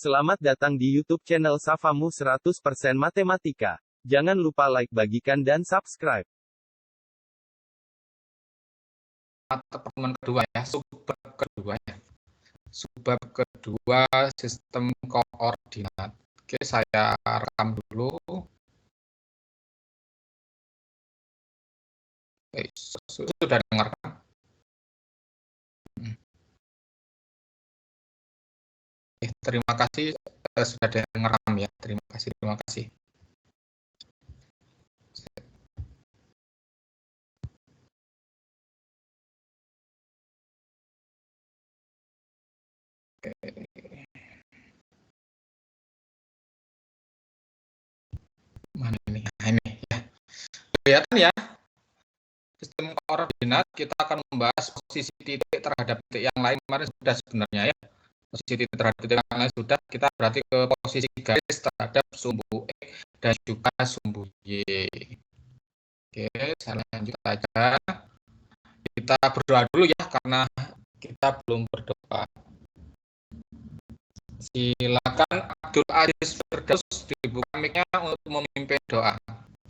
Selamat datang di YouTube channel Safamu 100% Matematika. Jangan lupa like, bagikan, dan subscribe. Pertemuan kedua ya, subbab kedua sistem koordinat. Oke, saya rekam dulu. Sudah dengar kan? Terima kasih sudah dengar ya. Terima kasih. Mana ini? Nah, ini ya. Kelihatan ya. Sistem koordinat kita akan membahas posisi titik terhadap titik yang lain. Kemarin sudah sebenarnya ya. Posisi titik terhadap titik yang lain sudah. Kita berarti ke posisi garis terhadap sumbu X dan juga sumbu Y. Oke, saya lanjut aja. Kita berdoa dulu ya, karena kita belum berdoa. Silakan Abdul Aziz Firdaus dibuka mic-nya untuk memimpin doa.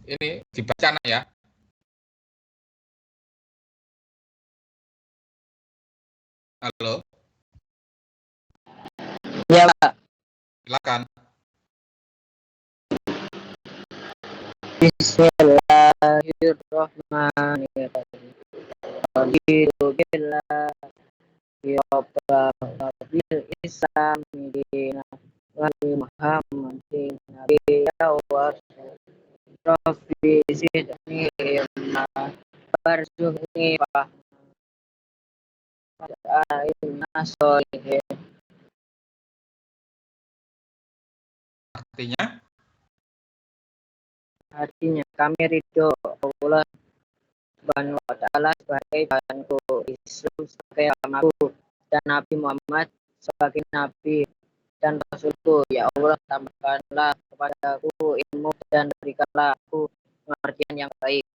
Ini dibaca nak ya. Halo. Ya, Pak. Silakan. Bismillahirrahmanirrahim. Alhamdulillah bil Islam dina wa Muhammadin nabiyya wa rabbi zidni ilma warzuqni fahma sholihin. Artinya kami ridho Allah Subhanahu wa Ta'ala sebagai Tuhanku, Islam sebagai agamaku, dan Nabi Muhammad sebagai Nabi dan Rasulku. Ya Allah, tambahkanlah kepadaku ilmu dan berikanlah aku pengertian yang baik.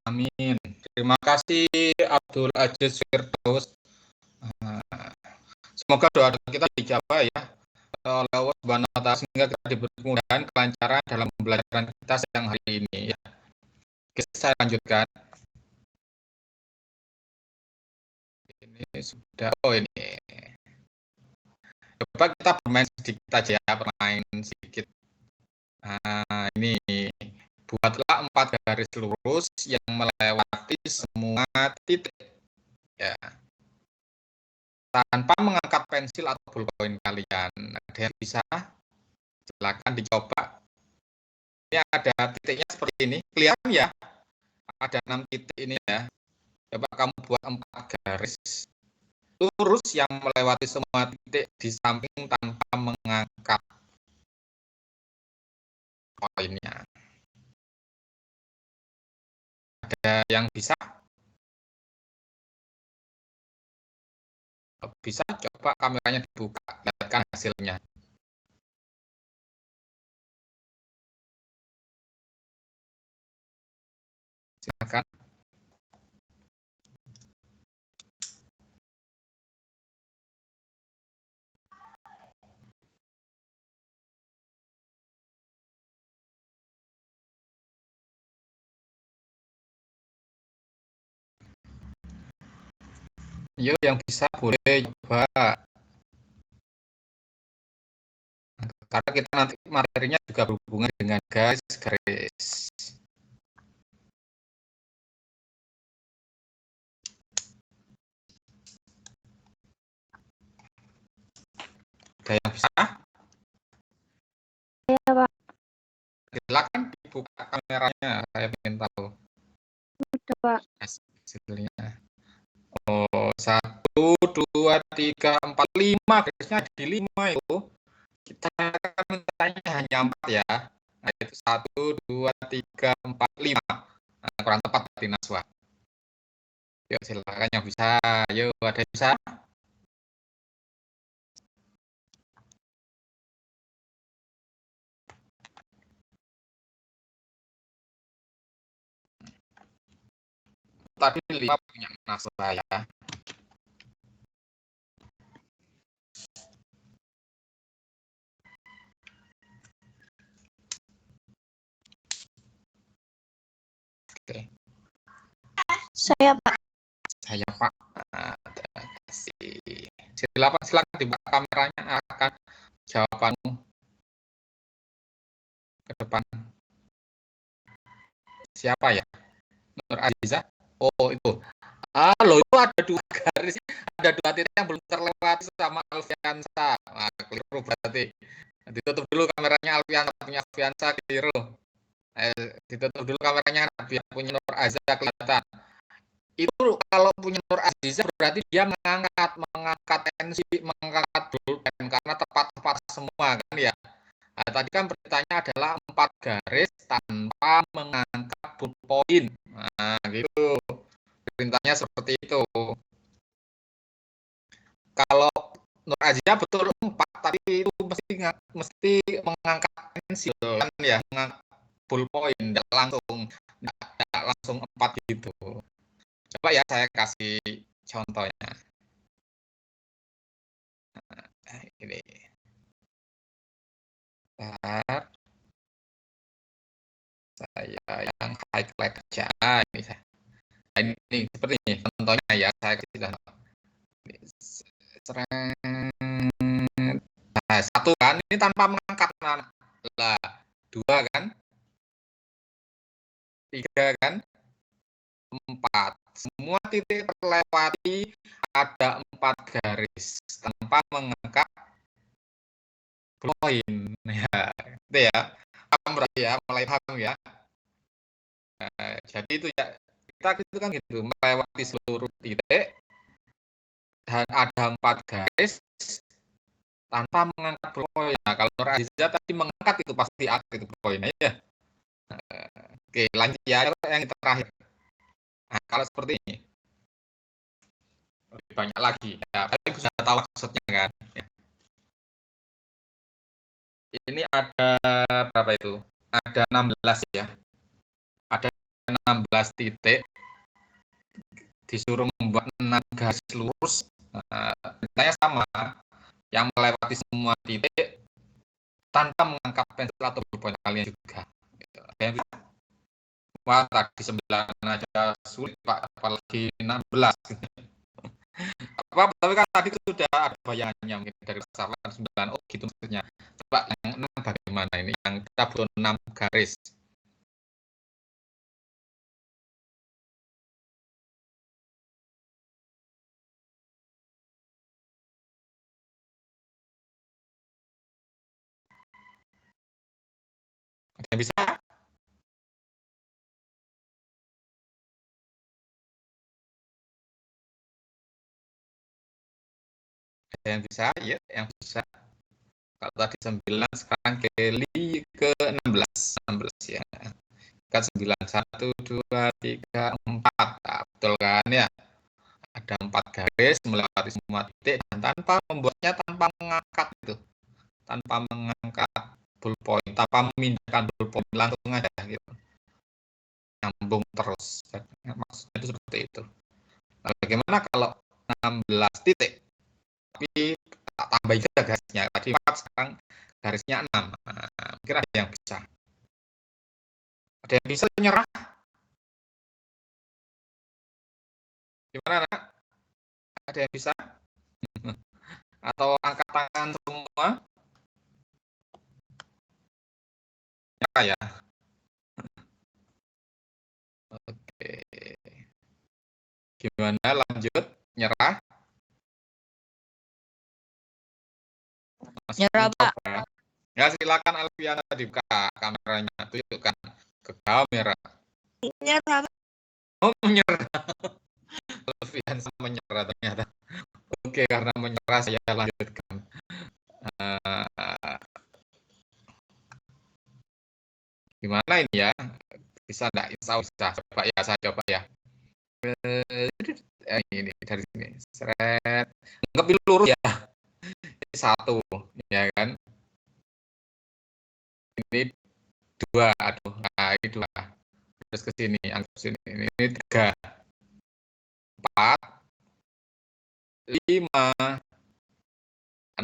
Amin. Terima kasih Abdul Aziz Firdaus. Semoga doa kita dijawab ya oleh Allah Subhanahu wa Ta'ala, sehingga kita diberi kemudahan, kelancaran dalam pembelajaran kita siang hari ini ya. Oke, saya lanjutkan. Ini sudah, ini. Coba kita bermain sedikit aja ya, bermain sedikit. Nah, ini buatlah 4 garis lurus yang melewati semua titik ya. Tanpa mengangkat pensil atau ballpoint kalian. Ada yang bisa? Silakan dicoba. Ini ada titiknya seperti ini. Kelihatan ya? Ada 6 titik ini ya. Coba kamu buat 4 garis lurus yang melewati semua titik di samping tanpa mengangkat poinnya. Ada yang bisa? Bisa, coba kameranya dibuka, lihatkan hasilnya. Silakan. Yuk, yang bisa boleh coba. Karena kita nanti materinya juga berhubungan dengan garis-garis. Ada yang bisa? Ya, Pak. Silakan dibuka kameranya, saya ingin tahu. Udah, Pak. Hasilnya. 1, 2, 3, 4, 5. Garisnya di 5 itu. Kita akan mintanya hanya 4 ya. Nah, itu 1, 2, 3, 4, 5. Nah, kurang tepat di Naswa. Yuk, silakan yang bisa. Yuk, ada yang bisa? Tadi 5 punya Naswa ya. Oke. Saya, Pak. Saya, Pak. Nah, terima kasih. Silakan dibuka kameranya, akan jawabanmu ke depan. Siapa ya? Nur Aziza? Oh, itu. Loh, itu ada 2 garis, ada 2 titik yang belum terlewati sama Alfiansa. Nah, keliru berarti. Ditutup dulu kameranya Alfiansa, punya Alfiansa keliru. Ditutup dulu kameranya biar punya Nur Aziza kelihatan. Itu kalau punya Nur Aziza berarti dia mengangkat tensi, mengangkat pulpen karena tepat semua kan ya. Nah, tadi kan perintahnya adalah 4 garis tanpa mengangkat ballpoint. Nah, gitu. Perintahnya seperti itu. Kalau Nur Aziza betul 4, tapi itu mesti mengangkat pensil kan ya, mengangkat ballpoint, tidak langsung 4 gitu. Coba ya saya kasih contohnya. Nah, ini. Bentar. Saya yang highlight aja ini saya. Ini seperti ini contohnya ya, saya kasih contoh. Nah, 1 kan ini tanpa mengangkat mana? Lah, 2 kan? 3 kan? 4. Semua titik terlewati ada 4 garis tanpa mengangkat poin. Ya, itu ya. Paham berarti ya, mulai paham ya. Nah, jadi itu ya, kita itu kan gitu, melewati seluruh titik dan ada 4 garis tanpa mengangkat poin. Nah, kalau Nur Aziza tadi mengangkat itu pasti ada itu poinnya ya. Oke, lanjut ya yang terakhir. Nah, kalau seperti ini lebih banyak lagi ya, kalian bisa tahu maksudnya kan ya. Ini ada berapa itu? Ada 16 ya. Ada 16 titik. Disuruh membuat 6 garis lurus. Perintahnya sama. Yang melewati semua titik tanpa mengangkat pensil atau ballpoint kalian juga. Gitu. Wah, tadi 9 aja sulit, Pak. Apalagi 16. Tapi kan tadi itu sudah ada bayangannya mungkin dari pasangan 9. Oh gitu maksudnya. Coba yang 6 bagaimana ini? Yang kita butuh 6 garis. Ada yang bisa? Ada yang bisa? Ya, yang bisa. Kalau tadi 9, sekarang kali ke 16. 16 ya. Kan 9, 1, 2, 3, 4. Nah, betul kan ya? Ada 4 garis melewati semua titik dan tanpa membuatnya tanpa mengangkat itu. Tanpa mengangkat ballpoint, tanpa memindahkan ballpoint, langsung aja gitu. Nyambung terus. Maksudnya itu seperti itu. Nah, bagaimana kalau 16 titik? Tapi tak tambah juga garisnya. Tadi 4, sekarang garisnya 6. Nah, kira ada yang bisa. Ada yang bisa nyerah? Gimana, Nak? Ada yang bisa? Atau angkat tangan semua? Nyerah ya? Oke. Gimana lanjut? Nyerah? Masih Nyerah, Pak. mencoba? Ya, silakan Alfiana dibuka kameranya, tunjukkan ke kamera. Nyerah, Pak. Oh, menyerah. Alfian menyerah ternyata. Oke, karena menyerah saya lanjutkan. Gimana ini ya? Bisa enggak? Insya Allah bisa. Coba ya, saya coba ya. Ini dari sini. Seret. Anggap lurus ya. Ini 1, ya kan? Ini 2, aduh. Nah, ini 2. Terus ke sini, anggap sini. Ini 3. 4. 5.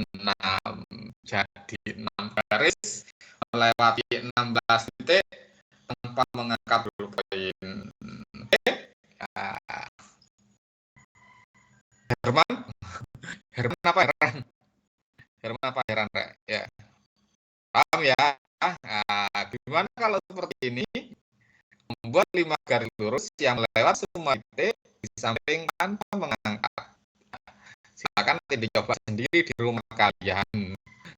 6. Jadi 6 garis melewati 16 titik tanpa mengangkat ballpoint. Herman? Herman apa Heran? Herman apa Heran, Rek? Ya. Paham ya? Nah, gimana kalau seperti ini? Membuat 5 garis lurus yang lewat semua titik di samping tanpa mengangkat. Silakan nanti dicoba sendiri di rumah kalian.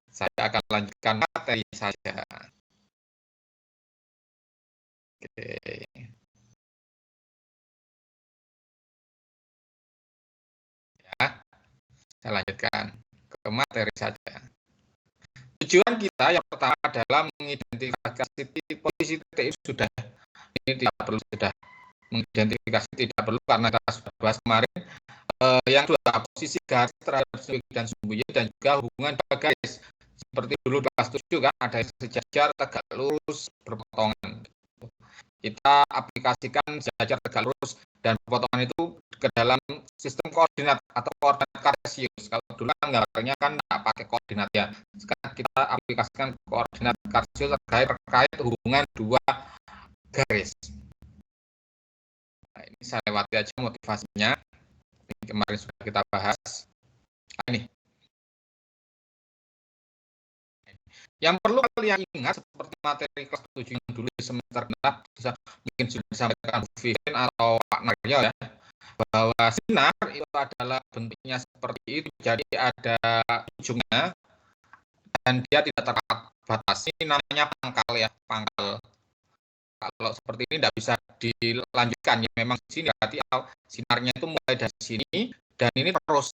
Saya akan lanjutkan materi saja. Oke. Ya, saya lanjutkan ke materi saja. Tujuan kita yang pertama adalah mengidentifikasi posisi titik itu sudah. Ini tidak perlu sudah mengidentifikasi tidak perlu karena kita sudah bahas kemarin. Yang dua, posisi garis terhadap sumbu dan sumbu Y dan juga hubungan dua garis. Seperti dulu kelas 7 kan ada sejajar, tegak lurus, berpotongan. Kita aplikasikan sejajar, tegak lurus dan berpotongan itu ke dalam sistem koordinat atau koordinat kartesius. Kalau dulu kan gambarnya kan nggak pakai koordinat ya. Sekarang kita aplikasikan koordinat kartesius terkait hubungan dua garis. Nah, ini saya lewati aja motivasinya. Ini kemarin sudah kita bahas. Nah, ini. Yang perlu kalian ingat seperti materi kelas 7 yang dulu di semester genap mungkin sudah disampaikan Bu Vivian atau Pak Naryo ya, bahwa sinar itu adalah bentuknya seperti itu, jadi ada ujungnya dan dia tidak terbatas. Ini namanya pangkal ya, pangkal. Kalau seperti ini tidak bisa dilanjutkan ya, memang di sini berarti sinarnya itu mulai dari sini dan ini terus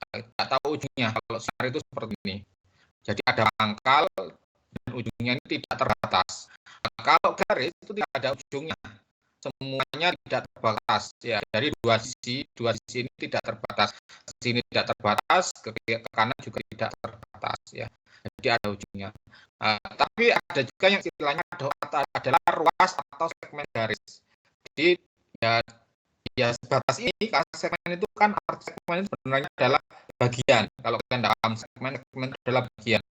tidak tahu ujungnya. Kalau sinar itu seperti ini. Jadi ada pangkal dan ujungnya ini tidak terbatas. Nah, kalau garis itu tidak ada ujungnya, semuanya tidak terbatas. Ya, dari dua sisi ini tidak terbatas. Sini tidak terbatas, ke kanan juga tidak terbatas. Ya, jadi ada ujungnya. Tapi ada juga yang istilahnya adalah ruas atau segmen garis. Jadi ya sebatas ini, karena segmen itu kan arti segmen itu sebenarnya adalah bagian. Kalau kalian dalam segmen itu adalah bagian.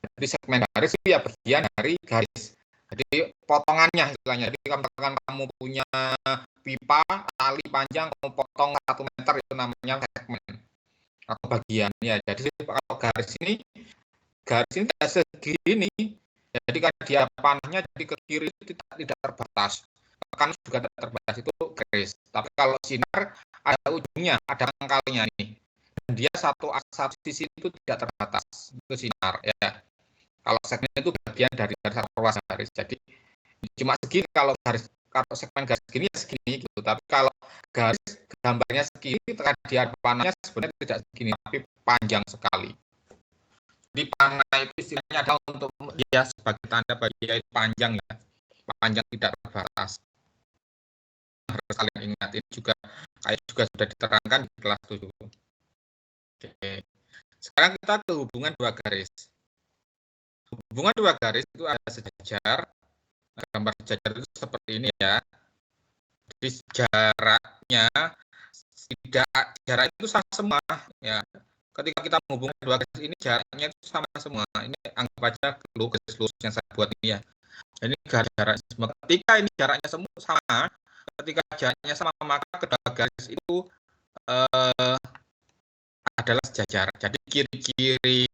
Jadi segmen garis itu ya bagian dari garis. Jadi potongannya istilahnya. Jadi kalau kamu punya pipa tali panjang, kamu potong 1 meter itu namanya segmen atau bagian ya. Jadi kalau garis ini tidak segini. Jadi kan dia panahnya jadi ke kiri itu tidak terbatas. Kan juga tidak terbatas itu garis. Tapi kalau sinar ada ujungnya, ada pangkalnya nih. Dan dia satu sisi itu tidak terbatas. Itu sinar ya. Kalau segmen itu bagian dari satu ruas garis. Jadi cuma segini kalau segmen garis segini ya segini gitu. Tapi kalau garis gambarnya segini, dia panahnya sebenarnya tidak segini, tapi panjang sekali. Di panah itu istilahnya adalah untuk dia sebagai tanda bagi dia panjang ya, panjang tidak terbatas. Harus kalian ingat, ini juga sudah diterangkan di kelas 7. Oke. Sekarang kita ke hubungan dua garis. Hubungan dua garis itu ada sejajar. Gambar sejajar itu seperti ini ya. Jadi jarak itu sama semua ya. Ketika kita menghubungkan dua garis ini jaraknya itu sama semua. Ini anggap aja garis lurus yang saya buat ini ya. Ini jaraknya semua. Ketika ini jaraknya semua sama, ketika jaraknya sama maka kedua garis itu adalah sejajar. Jadi kiri-kiri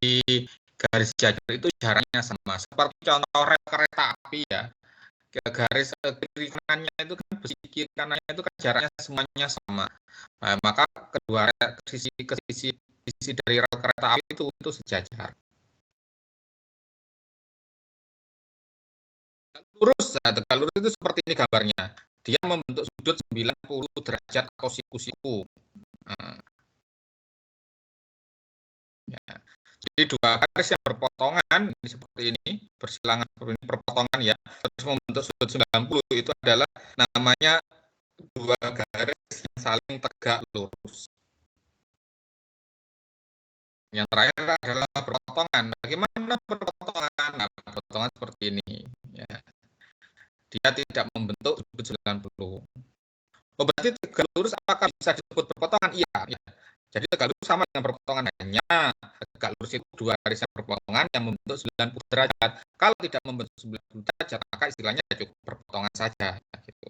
garis sejajar itu jaraknya sama. Seperti contoh rel kereta api ya. Garis kiri kanannya itu kan besi kiri kanannya itu kan jaraknya semuanya sama. Nah, maka kedua sisi dari rel kereta api itu sejajar. Tegak lurus itu seperti ini gambarnya. Dia membentuk sudut 90 derajat atau siku-siku. Nah, ya. Jadi dua garis yang berpotongan ini seperti ini, bersilangan seperti ini, berpotongan ya, terus membentuk sudut 90 itu adalah namanya dua garis yang saling tegak lurus. Yang terakhir adalah berpotongan. Bagaimana berpotongan? Nah, berpotongan seperti ini. Ya. Dia tidak membentuk sudut 90. Oh, berarti tegak lurus apakah bisa disebut berpotongan? Iya. Ya. Jadi tegak lurus sama dengan berpotongan, hanya tegak lurus itu dua garis yang berpotongan yang membentuk 90 derajat. Kalau tidak membentuk 90 derajat, maka istilahnya cukup berpotongan saja. Gitu.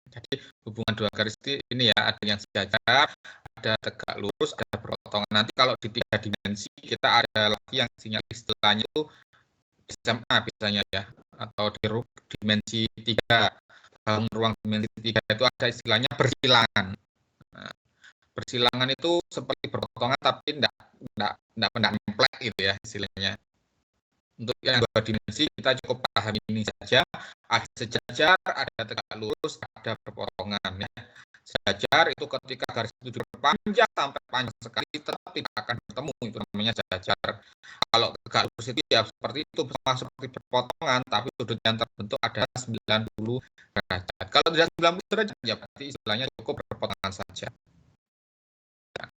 Jadi hubungan dua garis ini ya, ada yang sejajar, ada tegak lurus, ada berpotongan. Nanti kalau di 3 dimensi kita ada lagi yang istilahnya itu SMA biasanya ya, atau di dimensi 3, ruang dimensi 3 itu ada istilahnya bersilangan. Nah, bersilangan itu seperti berpotongan tapi enggak nemplek gitu ya istilahnya. Untuk yang 2 dimensi kita cukup paham ini saja, ada sejajar, ada tegak lurus, ada berpotongan ya. Sejajar itu ketika garis itu diperpanjang sampai panjang sekali tetap tidak akan bertemu, itu namanya sejajar. Kalau tegak lurus itu ya seperti itu, sama seperti berpotongan tapi sudut yang terbentuk ada 90 derajat. Kalau tidak 90 derajat ya berarti istilahnya cukup berpotongan saja. Nah,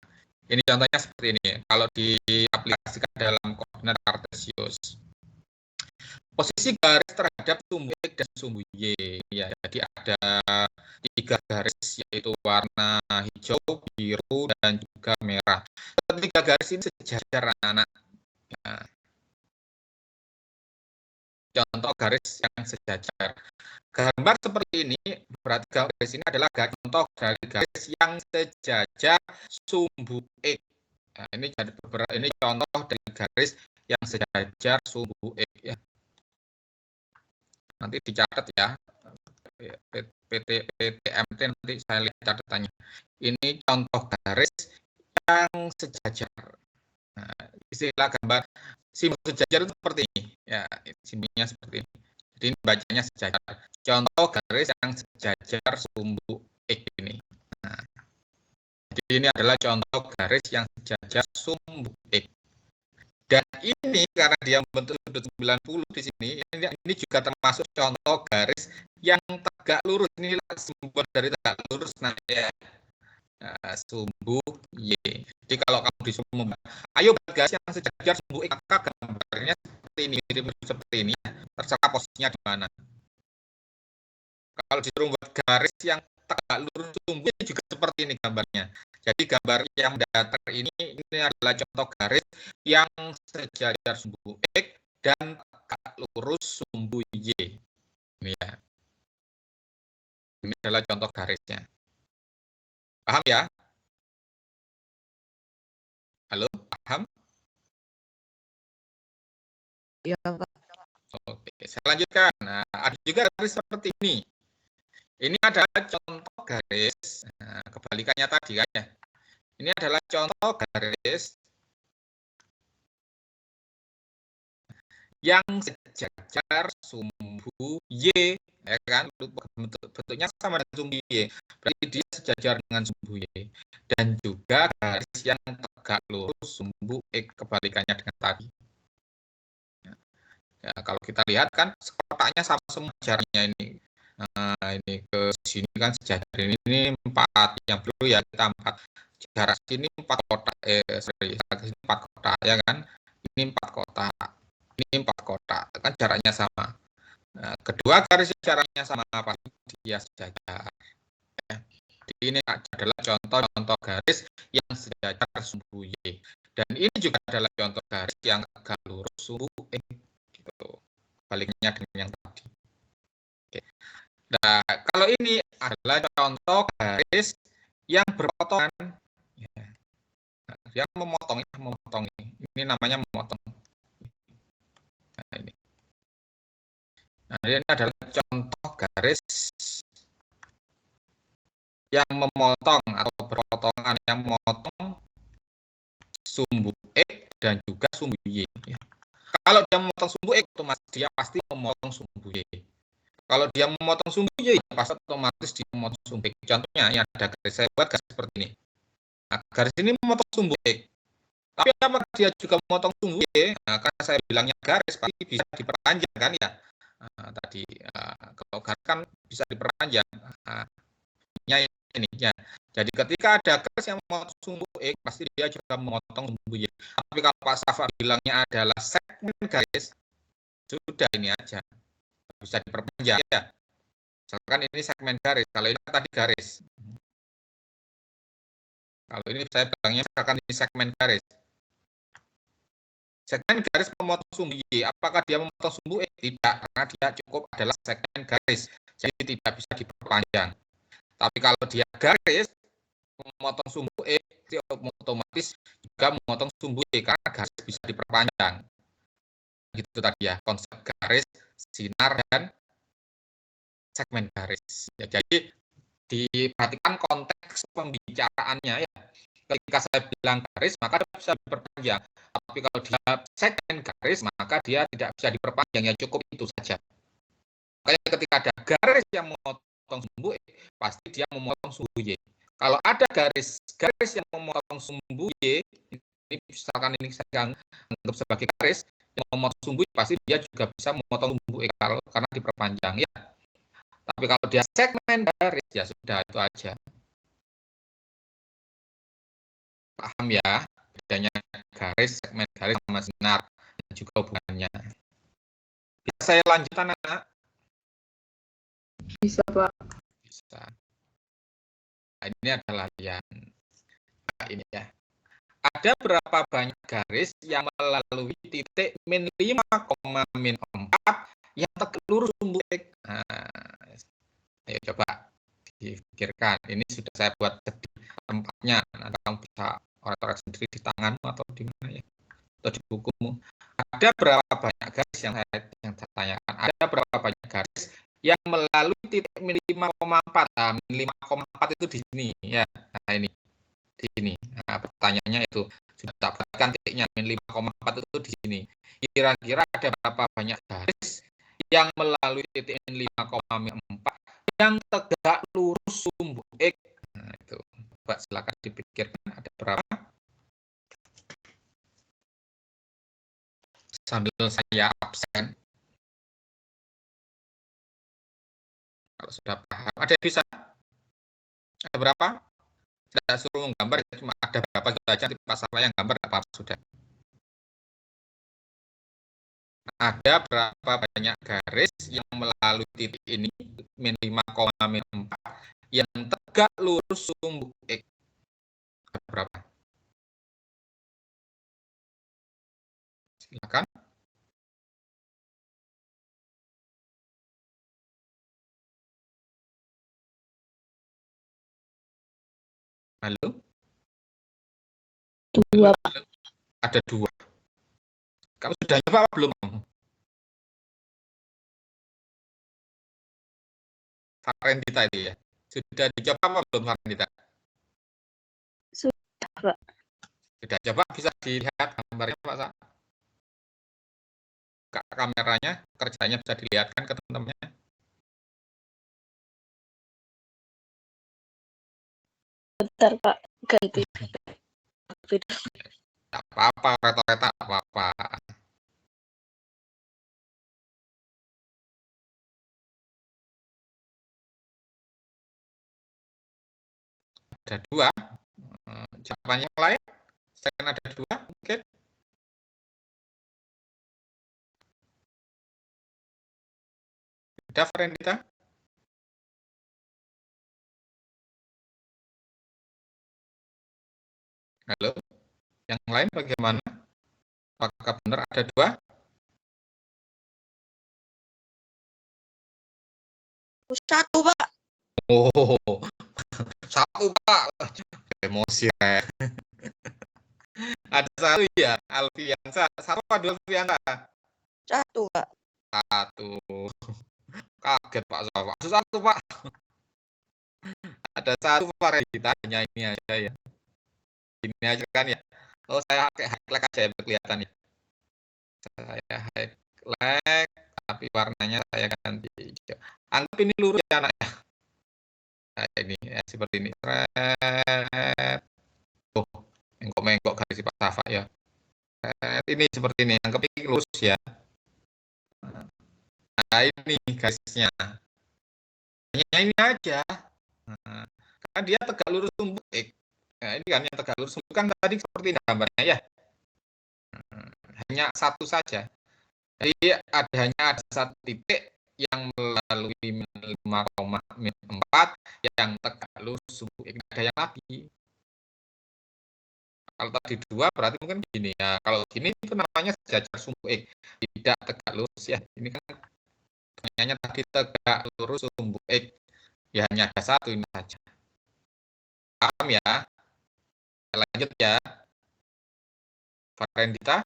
ini contohnya seperti ini. Kalau diaplikasikan dalam koordinat kartesius, posisi garis terhadap sumbu X dan sumbu Y ya, jadi ada 3 garis yaitu warna hijau, biru dan juga merah. Ketiga garis ini sejajar anak-anak. Nah, contoh garis yang sejajar. Gambar seperti ini berarti garis ini adalah contoh dari garis yang sejajar sumbu X. Nah, ini contoh dari garis yang sejajar sumbu X ya. Nanti dicatat ya, PTMT nanti saya lihat catatannya. Ini contoh garis yang sejajar. Nah, istilah gambar simbol sejajar itu seperti ini ya, simbolnya seperti ini. Jadi ini bacanya sejajar. Contoh garis yang sejajar sumbu X ini. Nah, jadi ini adalah contoh garis yang sejajar sumbu X. Dan ini karena dia membentuk sudut 90 di sini, ini juga termasuk contoh garis yang tegak lurus. Ini simbol dari tegak lurus nah ya. Nah, sumbu Y. Jadi kalau kamu disuruh ayo garis yang sejajar sumbu X, maka gambarnya seperti ini, mirip seperti ini. Terserah posisinya di mana. Kalau disuruh buat garis yang tegak lurus sumbu Y juga seperti ini gambarnya. Jadi gambar yang datar ini adalah contoh garis yang sejajar sumbu X dan tegak lurus sumbu Y. Ini ya. Ini adalah contoh garisnya. Paham ya? Halo, paham? Iya, Pak. Oke, saya lanjutkan. Nah, ada juga garis seperti ini. Ini adalah contoh garis, nah, kebalikannya tadi kan ya. Ini adalah contoh garis yang sejajar sumbu Y, ya kan? Bentuknya sama dengan sumbu Y, berarti dia sejajar dengan sumbu Y. Dan juga garis yang tegak lurus sumbu X, kebalikannya dengan tadi. Ya, kalau kita lihat kan kotaknya sama semua jaraknya ini. Nah, ini ke sini kan sejajar ini 4, yang biru ya kita 4. Jarak sini 4 kotak, jarak sini 4 kotak ya kan. Ini 4 kotak. Ini 4 kotak, kan jaraknya sama. Nah, kedua garis jaraknya sama apa? Dia sejajar. Ya. Jadi ini adalah contoh-contoh garis yang sejajar sumbu Y. Dan ini juga adalah contoh garis yang tegak lurus sumbu X. Gitu. Baliknya dengan yang tadi. Oke. Nah, kalau ini adalah contoh garis yang berpotongan. Ya. Nah, yang memotong ini namanya memotong. Nah, ini. Nah, ini adalah contoh garis yang memotong atau berpotongan, yang memotong sumbu X dan juga sumbu Y. Ya. Kalau dia memotong sumbu X, otomatis dia pasti memotong sumbu Y. Kalau dia memotong sumbu Y, pasti otomatis dia memotong sumbu X. Contohnya, ini ada garis, saya buat garis seperti ini. Nah, garis ini memotong sumbu X. Tapi apakah dia juga memotong sumbu Y? Nah, karena saya bilangnya garis, pasti bisa diperpanjang kan ya. Nah, tadi kalau garis kan bisa diperpanjang. Nah, ini ya. Jadi ketika ada garis yang memotong sumbu X, pasti dia juga memotong sumbu Y. Tapi kalau Pak Safa bilangnya adalah segmen garis, sudah ini aja. Bisa diperpanjang ya. Misalkan ini segmen garis, kalau ini tadi garis. Kalau ini saya bilangnya misalkan ini segmen garis. Segmen garis memotong sumbu Y. Apakah dia memotong sumbu X? Tidak, karena dia cukup adalah segmen garis. Jadi tidak bisa diperpanjang. Tapi kalau dia garis, memotong sumbu E, dia otomatis juga memotong sumbu E karena garis bisa diperpanjang. Gitu tadi ya, konsep garis, sinar, dan segmen garis. Ya, jadi diperhatikan konteks pembicaraannya ya. Ketika saya bilang garis, maka dia bisa diperpanjang. Tapi kalau dia segmen garis, maka dia tidak bisa diperpanjang. Ya cukup itu saja. Makanya ketika ada garis yang memotong sumbu E, pasti dia memotong sumbu Y. Kalau ada garis yang memotong sumbu Y, ini misalkan ini saya anggap sebagai garis yang memotong sumbu Y, pasti dia juga bisa memotong sumbu E karena diperpanjang ya. Tapi kalau dia segmen garis, ya sudah itu aja. Paham ya bedanya garis, segmen garis sama sinar dan juga hubungannya. Bisa saya lanjutkan anak? Bisa, Pak. Bisa. Nah, ini adalah yang ini ya. Ada berapa banyak garis yang melalui titik min 5, min 4 yang tegak lurus sumbu X? Nah, ayo coba dipikirkan. Ini sudah saya buat di tempatnya. Nanti kamu bisa orek-orek sendiri di tanganmu atau di mana ya? Atau di bukumu. Ada berapa banyak garis yang saya tanyakan? Ada berapa banyak garis yang melalui titik min 5,4? Nah, min 5,4 itu di sini ya. Nah, ini di sini. Nah, pertanyaannya itu sudah tak buatkan titiknya min 5,4 itu di sini. Kira-kira ada berapa banyak garis yang melalui titik min 5,4 yang tegak lurus sumbu X? Nah, itu. Coba silakan dipikirkan ada berapa? Sambil saya absen. Kalau sudah paham, ada yang bisa? Ada berapa? Tidak suruh menggambar, cuma ada berapa gitu aja, nanti pas saya yang gambar apa sudah. Ada berapa banyak garis yang melalui titik ini min 5, min 4 yang tegak lurus sumbu X? Ada berapa? Silakan. Halo? 2, Pak. Ada 2. Kamu sudah nyoba apa belum? Farendita itu ya. Sudah dicoba apa belum Farendita? Sudah, Pak. Sudah coba, bisa dilihat gambarnya Pak Sa? Buka kameranya, kerjanya bisa dilihatkan ke teman-temannya. Bentar, Pak. Ganti. Tak apa-apa, reta-reta apa-apa. Ada 2. Jawabannya yang lain? Selain ada 2, mungkin. Sudah, Farendita? Halo? Yang lain bagaimana? Apakah benar ada 2? Satu, Pak. Oh, 1 Pak. Emosi ya. Ada 1 ya, Alfiansa. 1 apa 2 Alfiansa? 1, Pak. 1. Kaget Pak Sofa. 1 Pak. Ada 1 Farendita, hanya ini aja ya. Ini aja kan ya. Oh, saya pakai highlight aja ya, kelihatan ya. Saya highlight, tapi warnanya saya ganti hijau. Anggap ini lurus ya anak ya. Nah, ini ya, seperti ini. Oh, mengkok-mengkok garis Pak Safa ya. Ini seperti ini, anggap ini lurus ya. Nah, ini garisnya. Hanya ini aja. Nah, kan dia tegak lurus sumbu X. Nah, ini kan yang tegak lurus sumbu kan tadi seperti ini gambarnya ya. Hanya 1 saja. Jadi hanya ada 1 titik yang melalui min 5, min 4 yang tegak lurus sumbu X. Tidak ada yang lagi. Kalau tadi 2 berarti mungkin gini ya. Kalau gini itu namanya sejajar sumbu X. Tidak tegak lurus ya. Ini kan pertanyaannya tadi tegak lurus sumbu X. Ya hanya ada 1 ini saja. Paham ya? Lanjut ya. Farendita,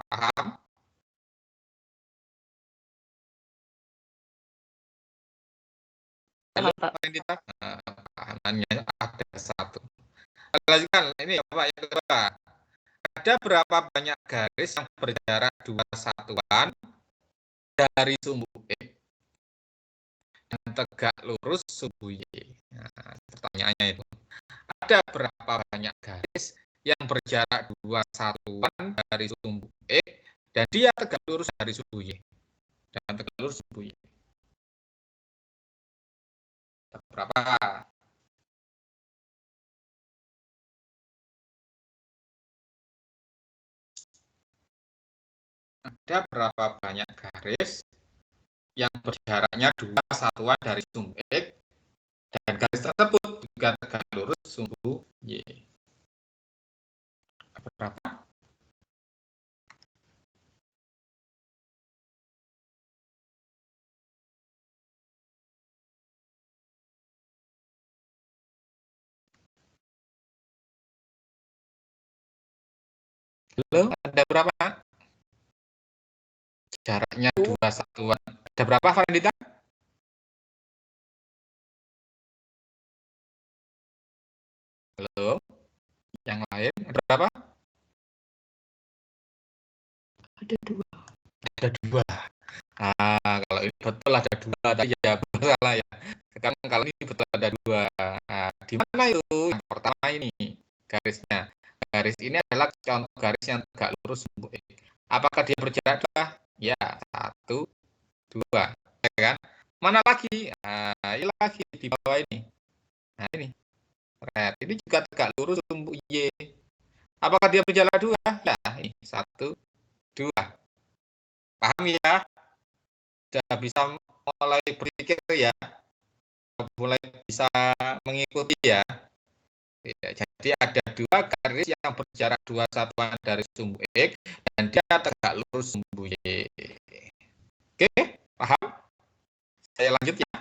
paham? Halo, Pak. Farendita. Pahamannya ada satu. Lanjutkan, ini ya Pak, yang kedua. Ada berapa banyak garis yang berjarak 2 satuan dari sumbu X yang tegak lurus sumbu Y? Nah, pertanyaannya itu. Ada berapa banyak garis yang berjarak 2 satuan dari sumbu X dan dia tegak lurus dari sumbu Y? Dan tegak lurus sumbu Y. Berapa? Ada berapa banyak garis yang berjaraknya 2 satuan dari sumbu X dan garis tersebut juga tegak lurus sumbu Y? Berapa? Halo, ada berapa? Jaraknya 2 satuan. Ada berapa, Farendita? Halo, yang lain ada berapa? Ada 2. Ada 2. Kalau ini betul ada 2 tadi ya salah ya. Sekarang kalau ini betul ada 2. Di mana itu? Yang pertama ini garisnya. Garis ini adalah contoh garis yang tegak lurus sumbu X. Apakah dia berjarak 2? Ya, 1, 2. Ya kan? Mana lagi? Ini lagi di bawah ini. Nah, ini. Red. Ini juga tegak lurus sumbu Y. Apakah dia berjarak 2? Ya, ini 1, 2. Paham ya? Sudah bisa mulai berpikir ya, mulai bisa mengikuti ya. Jadi ada 2 garis yang berjarak 2 satuan dari sumbu X dan dia tegak lurus sumbu Y. Oke, paham? Saya lanjut ya.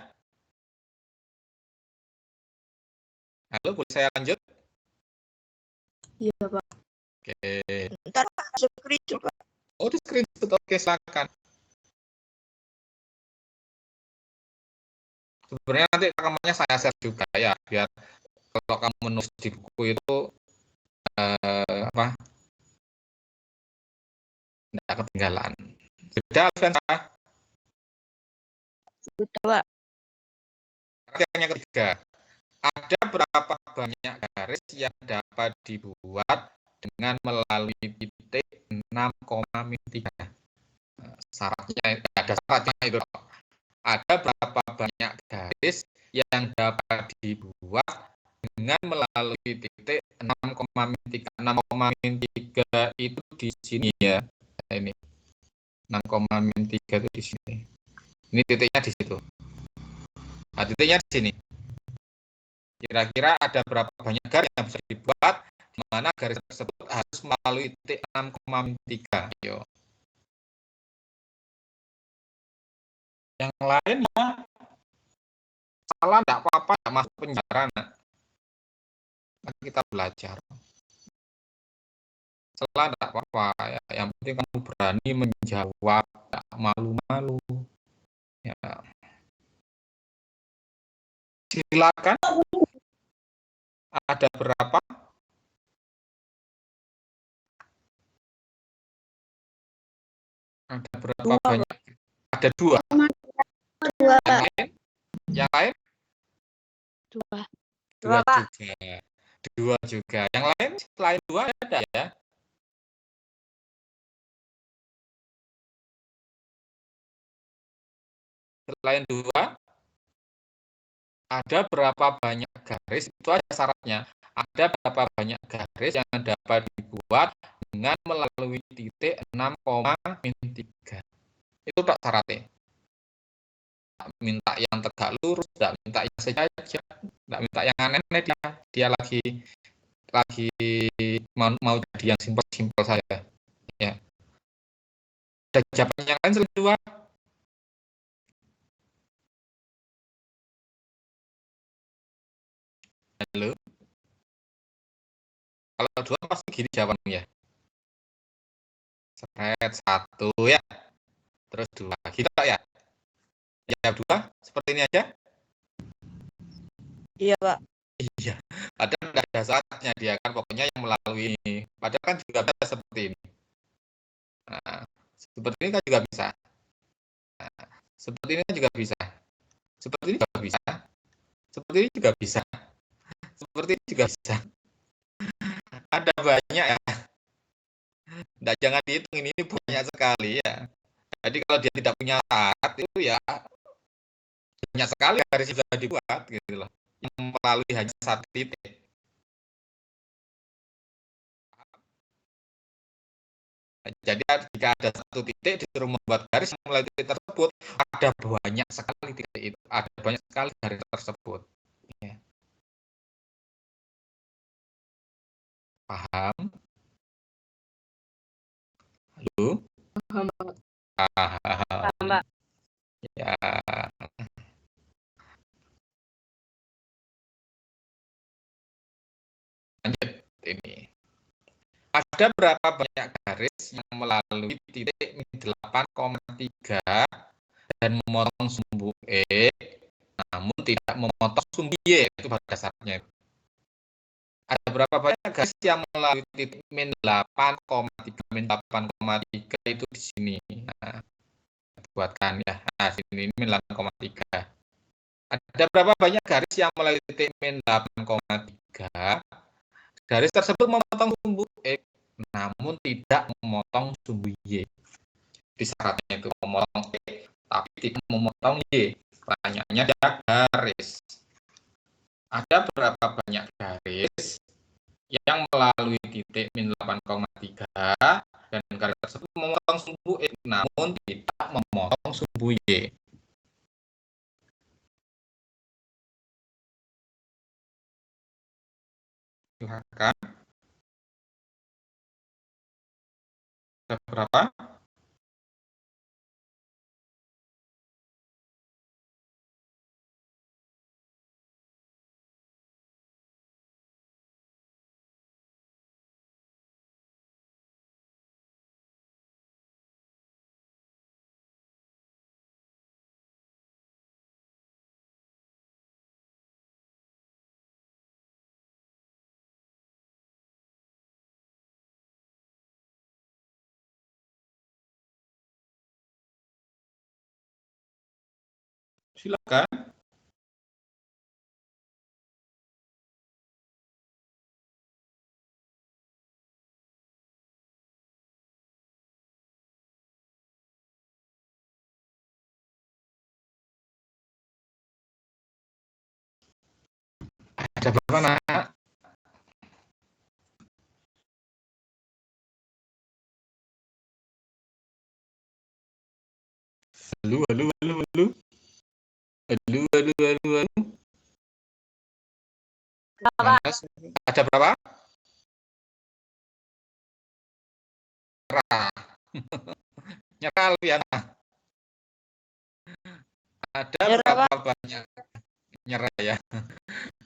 Halo, boleh saya lanjut? Iya, Pak. Oke. Ntar Pak, screenshot, Pak. Oh, di screenshot. Oke, silakan. Sebenarnya nanti rekamannya saya share juga ya, biar kalau kamu menulis di buku itu tidak ketinggalan. Sudah, Alfiansa? Sudah, Pak. Yang ketiga, ada berapa banyak garis yang dapat dibuat dengan melalui titik 6,3? Syaratnya ada syaratnya itu. Ada berapa banyak garis yang dapat dibuat dengan melalui titik 6,3? 6,3 itu di sini ya. Ini 6,3 itu di sini. Ini titiknya di situ. Nah, titiknya di sini. Kira-kira ada berapa banyak garis yang bisa dibuat di mana garis tersebut harus melalui titik 6,3? Ayo. Yang lain ya salah enggak apa-apa, enggak masuk penjara. Nanti kita belajar. Salah enggak apa-apa ya. Yang penting kamu berani menjawab, enggak malu-malu. Ya. Silakan. Ada berapa? Ada berapa banyak? Ada 2. 2, Pak. Yang lain? 2. 2 juga. 2 juga. Yang lain selain 2 ada ya? Selain 2, ada berapa banyak garis? Itu aja syaratnya. Ada berapa banyak garis yang dapat dibuat dengan melalui titik 6,3? Itu tak syaratnya. Tak minta yang tegak lurus, tak minta yang sejajar, tak minta yang aneh-aneh, dia lagi mau jadi yang simpel-simpel saja. Ya. Ada jawaban yang lain selain 2? Halo? Kalau 2 pasti gini jawabannya. Seret 1 ya. Terus 2. Gitu ya. Jawab 2 seperti ini aja. Iya, Pak. Iya. Padahal nggak ada saatnya dia kan pokoknya yang melalui ini. Padahal kan juga bisa seperti ini. Nah, seperti ini kan juga bisa. Nah, seperti ini kan juga bisa. Seperti ini juga bisa. Seperti ini juga bisa. Seperti ini juga bisa. Ada banyak ya. Nah, jangan dihitung ini banyak sekali ya. Jadi kalau dia tidak punya syarat itu ya banyak sekali garis yang sudah dibuat gitu loh. Yang melalui hanya satu titik. Jadi jika ada satu titik disuruh membuat garis melalui titik tersebut, ada banyak sekali titik itu, ada banyak sekali garis tersebut. Ya. Paham? Halo? Paham. Mbak. Ya. Lanjut ini. Ada berapa banyak garis yang melalui titik 8,3 dan memotong sumbu E, namun tidak memotong sumbu Y, itu pada dasarnya. Ada berapa banyak garis yang melalui titik min 8,3 itu di sini. Nah, buatkan ya. Nah, sini min 8,3. Ada berapa banyak garis yang melalui titik min 8,3? Garis tersebut memotong sumbu X, namun tidak memotong sumbu Y. Di syaratnya itu memotong X, tapi tidak memotong Y. Pertanyaannya ada garis. Ada berapa banyak garis yang melalui titik min 8,3 dan garis tersebut memotong sumbu X, namun tidak memotong sumbu Y. Silakan. Ada berapa? Silakan. Ada berapa, Nak? Halo. Ada berapa? Nyerah. Nyerah Liana. Ada berapa banyak? Nyerah ya.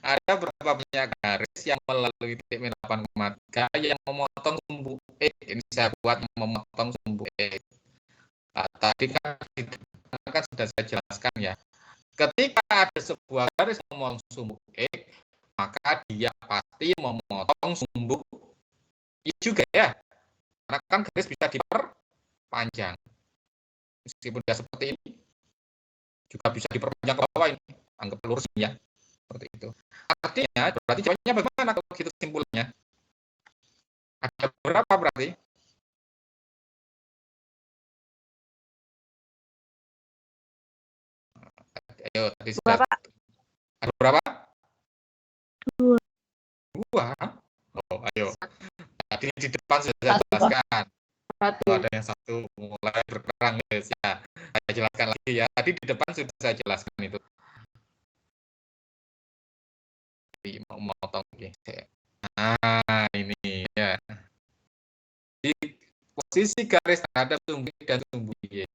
Ada berapa banyak garis yang melalui titik min 8,3 yang memotong sumbu E? Ini saya buat memotong sumbu E. Nah, tadi kan sudah saya jelaskan ya. Ketika ada sebuah garis memotong sumbu E, maka dia pasti memotong sumbu I juga ya. Karena kan garis bisa diperpanjang. Meskipun tidak seperti ini, juga bisa diperpanjang ke bawah ini. Anggap lurus ya. Seperti itu. Artinya, berarti jawabannya bagaimana kalau gitu simpulannya? Ada berapa berarti? Ayo, tadi sudah. Ada berapa? 2. Oh, ayo. Tadi di depan sudah saya jelaskan. Oh, ada yang satu mulai berperang guys ya. Saya jelaskan lagi ya. Tadi di depan sudah saya jelaskan itu. Mau motong gesek. Nah, ini ya. Di posisi garis terhadap sumbu X dan sumbu Y.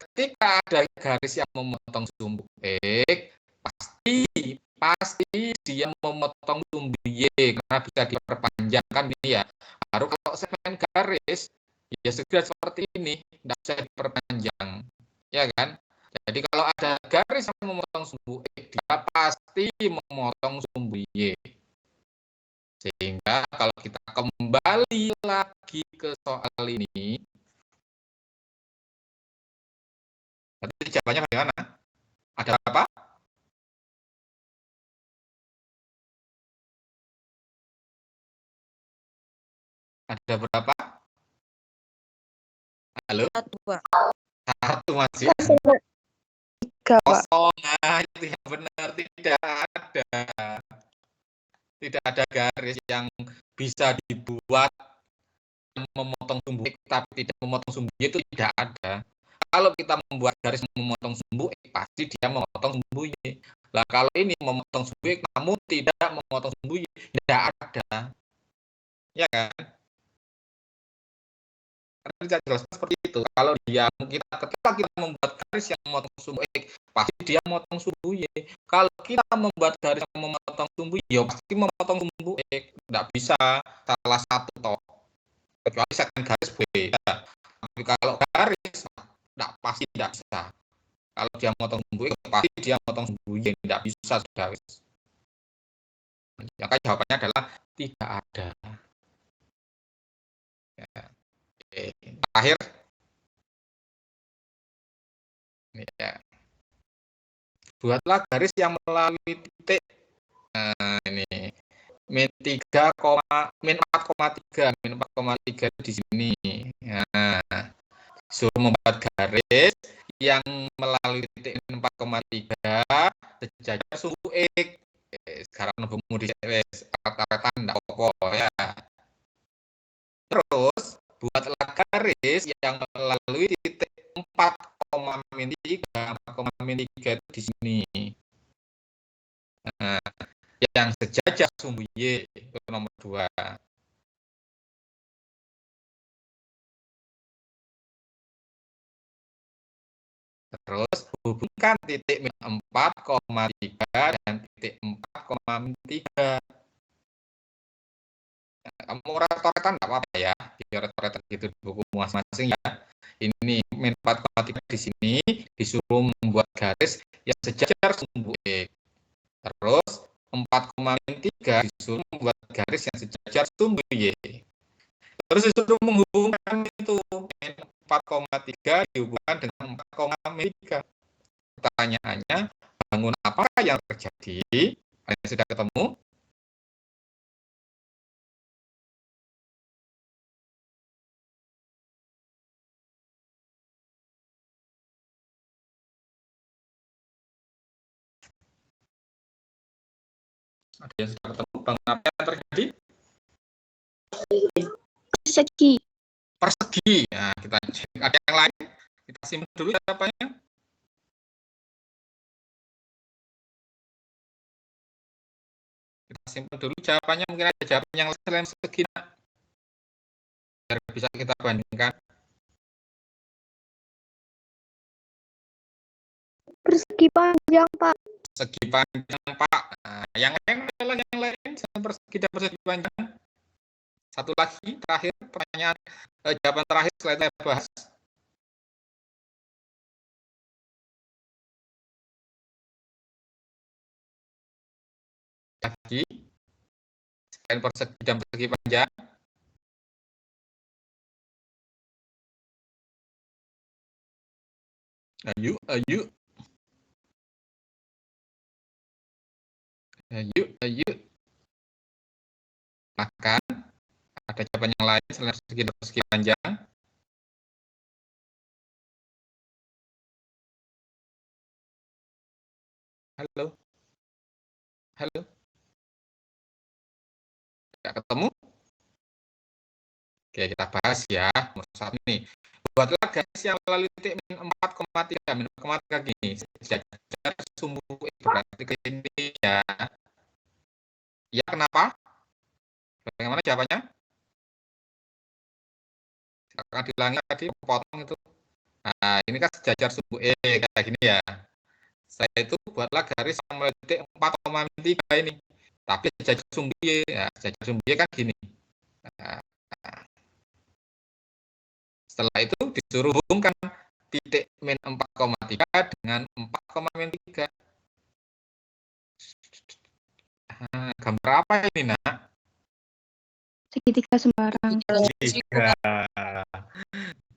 Ketika ada garis yang memotong sumbu X, pasti pasti dia memotong sumbu Y karena bisa diperpanjang kan ini ya. Baru kalau segmen garis ya segera seperti ini, tidak bisa diperpanjang, ya kan? Jadi kalau ada garis yang memotong sumbu X, dia pasti memotong sumbu Y. Sehingga kalau kita kembali lagi ke soal ini, berarti jawabannya bagaimana? Ada apa? Ada berapa? Halo? Satu, Pak. Satu masih. Tiga, Pak. Kosong. Nah, itu yang benar. Tidak ada. Tidak ada garis yang bisa dibuat memotong sumbu X tapi tidak memotong sumbu Y, itu tidak ada. Kalau kita membuat garis memotong sumbu X, pasti dia memotong sumbu Y. Lah kalau ini memotong sumbu X namun tidak memotong sumbu Y, tidak ada. Ya kan? Karena tidak jelas seperti itu. Kalau dia ketika kita membuat garis yang memotong sumbu X, pasti dia memotong sumbu Y. Kalau kita membuat garis yang memotong sumbu Y, pasti memotong sumbu X. Tidak bisa salah satu toh. Kecuali segmen garis beda. Tapi kalau garis, pasti tidak bisa. Kalau dia memotong sumbu X, pasti dia memotong sumbu Y. Tidak bisa sudah. Maka jawabannya adalah tidak ada. Ya. Oke. Terakhir, ya. Buatlah garis yang melalui titik. Nah, ini min 4,3 di sini. Nah, suruh membuat garis yang melalui titik 4,3 sejajar sumbu X. Sekarang nembungmu di arat-aratan tidak apa-apa ya. Terus buatlah garis yang melalui titik 4,3 itu di sini. Nah, yang sejajar sumbu Y itu nomor 2. Terus hubungkan titik min 4,3 dan titik 4,3. Kamu coretan nggak apa-apa ya, coret-coretan gitu di buku masing-masing ya. Ini min 4,3 di sini disuruh membuat garis yang sejajar sumbu X. Terus 4,3 disuruh membuat garis yang sejajar sumbu Y. Terus disuruh menghubungkan itu min 4,3 dihubungkan dengan 4,3. Pertanyaannya, bangun apa yang terjadi? Kalian sudah ketemu? Ada yang sudah ketemu? Bangun apa yang terjadi? Persegi. Persegi. Nah, kita cek. Ada yang lain? Kita simpan dulu jawabannya. Kita simpan dulu jawabannya. Mungkin ada jawaban yang selain persegi. Biar bisa kita bandingkan. Persegi panjang, Pak. Persegi panjang, Pak. Nah, yang lain adalah yang lain. Selain persegi dan persegi panjang. Satu lagi, terakhir, pertanyaan, jawaban terakhir setelah kita bahas. Lagi, selain persegi dan persegi panjang. Ayo. Makan. Ada jawaban yang lain selain persegi dan persegi panjang? Halo? Tidak ketemu? Oke, kita bahas ya. Nomor 1 nih. Buatlah garis yang melalui titik min 4,3. Min 4,3 gini. Sejajar sumbu X, berarti ke ini ya. Ya, kenapa? Bagaimana jawabannya? Akan diulangi tadi, potong itu. Nah, ini kan sejajar sumbu E kayak gini ya. Setelah itu buatlah garis yang mulai titik 4,3 ini. Tapi sejajar sumbiye, ya, sejajar sumbiye kan gini. Nah, setelah itu disuruh hubungkan titik min 4,3 dengan 4,3. Nah, gambar apa ini, Nak? Segitiga sembarang. Segitiga.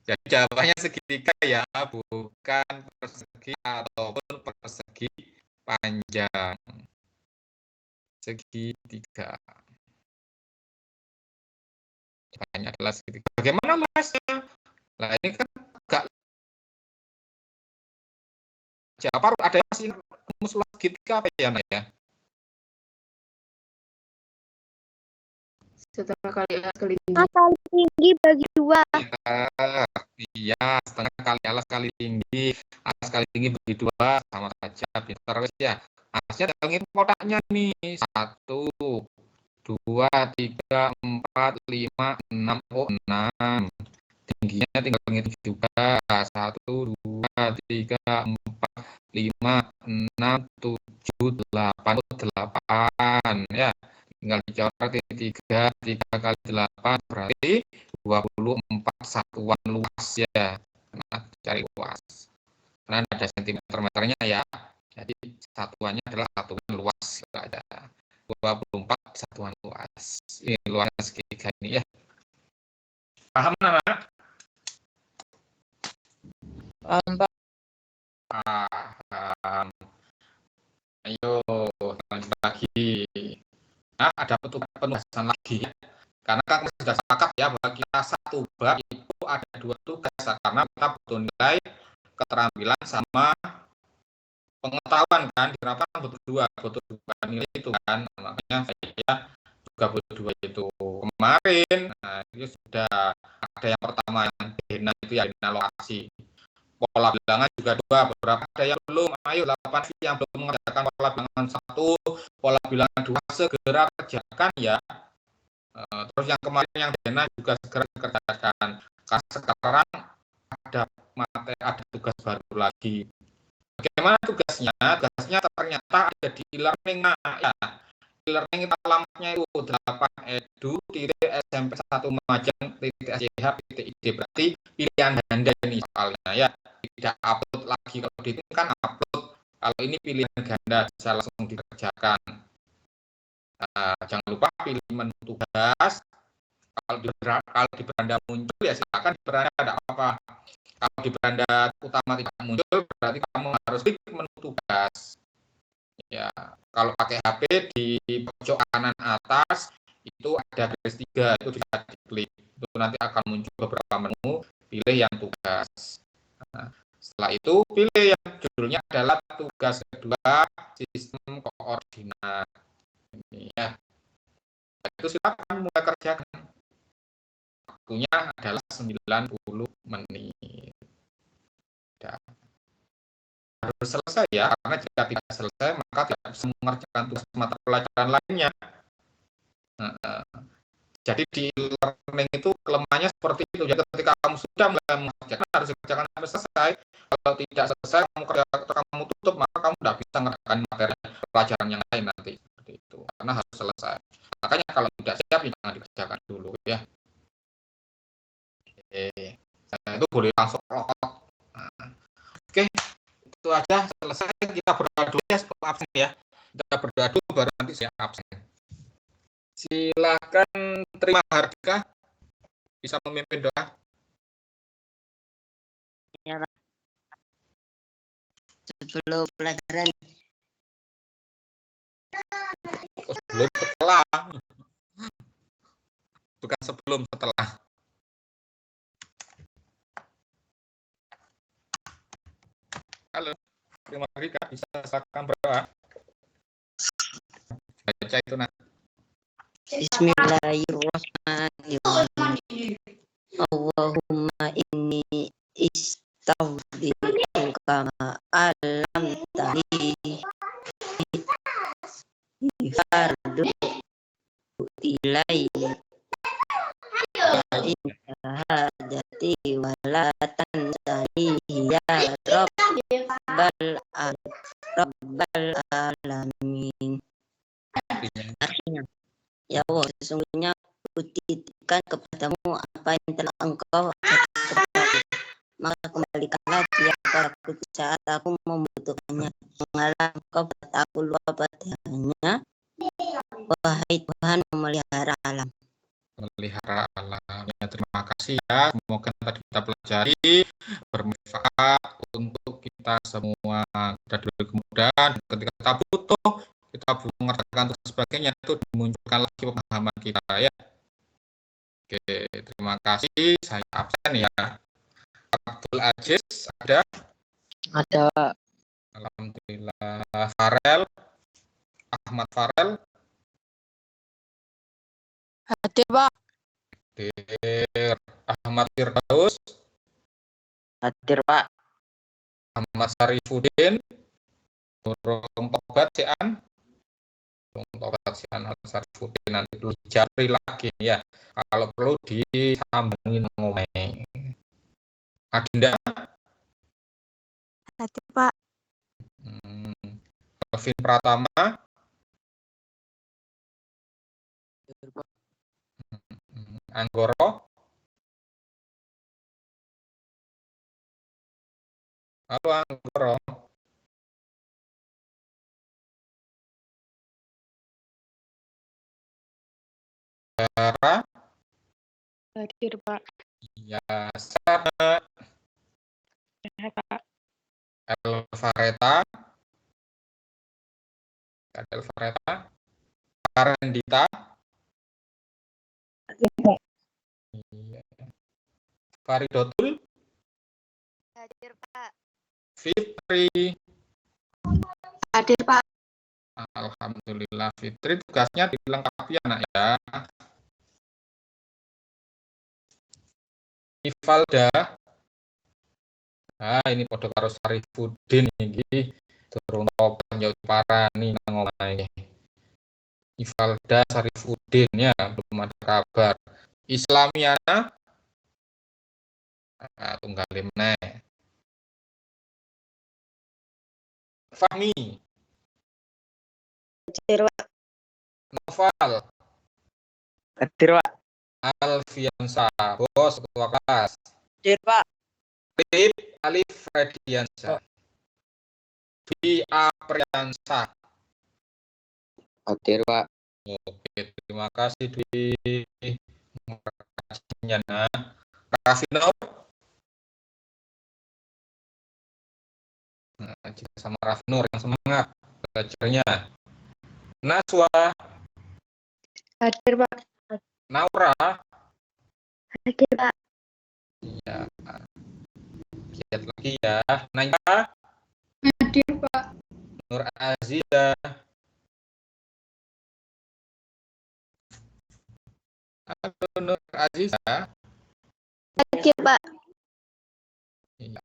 Jadi jawabannya segitiga ya, bukan persegi ataupun persegi panjang. Segitiga. Jawabannya adalah segitiga. Bagaimana Mas? Nah ini kan agak apa ada yang masih rumus segitiga apa ya, Nak ya? Setengah kali alas kali tinggi. Kali tinggi bagi 2. Iya, setengah kali alas kali tinggi. Alas kali tinggi bagi 2 sama saja. Pintar wes ya. Alasnya tinggal ngitung kotaknya nih. 1, 2, 3, 4, 5, 6. Oh, 6. Tingginya tinggal ngitung juga. 1, 2, 3, 4, 5, 6, 7, 8. Oh, 8. Ya. Tinggal dicoret 3 kali 8 berarti 24 satuan luas ya. Nah, cari luas. Karena ada sentimeter-meternya ya. Jadi satuannya adalah satuan luas ada 24 satuan luas. Ini luasnya segitiga ini ya. Paham Nak? Paham, Pak. Paham. Ayo lanjut lagi. Nah, ada penugasan lagi ya. Karena kan kita sudah sepakat ya bahwa kita satu bab itu ada 2 tugas karena kita butuh nilai keterampilan sama pengetahuan kan, diterapkan butuh 2 nilai itu kan, makanya saya juga butuh 2 itu. Kemarin nah itu sudah ada yang pertama yang dena itu ya dena lokasi. Pola bilangan juga 2, beberapa ada yang belum. Ayo 8 yang belum mengerjakan pola bilangan 1, pola bilangan 2 segera kerjakan ya. Terus yang kemarin yang dena juga segera dikerjakan. Karena sekarang ada tugas baru lagi. Bagaimana tugasnya? Tugasnya ternyata ada di e-learning. Nah, ya. E-learning itu alamatnya itu 8edu.smp1majang.sch.id berarti pilihan ganda ini soalnya ya. Tidak upload lagi, kalau di itu kan upload. Kalau ini pilihan ganda bisa langsung dikerjakan. Jangan lupa pilih menu tugas. Kalau di beranda muncul ya silakan di beranda ada apa. Kalau di beranda utama tidak muncul berarti kamu harus klik menu tugas. Ya, kalau pakai HP di pojok kanan atas itu ada garis 3 itu bisa diklik. Itu nanti akan muncul beberapa menu, pilih yang tugas. Nah, setelah itu pilih yang judulnya adalah tugas kedua sistem koordinat. Ini ya. Itu silakan mulai kerjakan. Waktunya adalah 90 menit. Ya. Harus selesai ya, karena jika tidak selesai maka tidak bisa mengerjakan tugas mata pelajaran lainnya. Jadi di learning itu kelemahannya seperti itu. Jadi ketika kamu sudah mulai mengerjakan harus dikerjakan sampai selesai. Kalau tidak selesai kamu tutup maka kamu tidak bisa mengerjakan materi pelajaran yang lain nanti seperti itu. Karena harus selesai. Makanya kalau tidak siap jangan dikerjakan dulu ya. Itu boleh langsung rokok. Oke, itu aja selesai. Kita berdoa dulu ya sebelum absen ya. Kita berdoa dulu baru nanti saya absen. Silakan terima Hardika bisa memimpin doa. Ya, sebelum pelajaran. Sebelum setelah. Bukan sebelum setelah. Halo, terima Hardika bisa silakan berdoa. Baca itu nak. Bismillahirrahmanirrahim. Allahumma inni istaghfiruka kama alamtani fardu ilai inna hadati walatan sani ya rabbal titipkan kepadamu apa yang telah engkau ajarkan kepadaku. Maka kembalikanlah dia kepadaku saat aku membutuhkannya. Janganlah engkau bertakwa lupa padanya, wahai Tuhan memelihara alam. Melihara alam. Ya, terima kasih ya. Semoga tadi kita pelajari bermanfaat untuk kita semua. Kita diberi kemudahan ketika kita butuh, kita belum mengerjakan dan sebagainya, itu dimunculkan lagi pemahaman kita ya. Oke, terima kasih. Saya absen ya. Abdul Aziz ada? Ada. Alhamdulillah. Farel, Ahmad Farel. Hadir, Pak. Hadir. Ahmad Firdaus. Hadir, Pak. Ahmad Syarifuddin. Burung tobat Cian. Burung tobat Cian Al Syarifuddin. Nanti dulu dijari lagi ya. Kalau perlu disambungin ngomong. Adinda. Hadir, Pak. Kelvin Pratama. Anggoro. Halo Anggoro. Sarah. Hadir, Pak. Ya, Sarah. Ya, Pak. Elvareta. Elvareta. Karendita. Iya. Faridotul. Hadir, Pak. Fitri. Hadir, Pak. Alhamdulillah Fitri, tugasnya dilengkapi anak ya. Ivalda. Nah, ini podo karo Syarifuddin iki durung topan yo parani nang omahe. Ivalda Syarifuddin ya, belum ada kabar. Islamiana. Nah, tunggal meneh. Fahmi. Hadir, Pak. Noval. Hadir, Pak. Alfiansa, bos ketua kelas. Hadir, Pak. Alif Frediansa. Bi Apriansa. Hadir, Pak. Oke, terima kasih Dwi. Makasihnya nah. Rafino. Nah, kita sama Rafnur yang semangat belajarnya. Naswa. Hadir, Pak. Naura. Hadir, Pak. Iya. Lihat lagi ya. Naya. Hadir, Pak. Nur Aziza. Halo Nur Aziza. Hadir, Pak. Iya.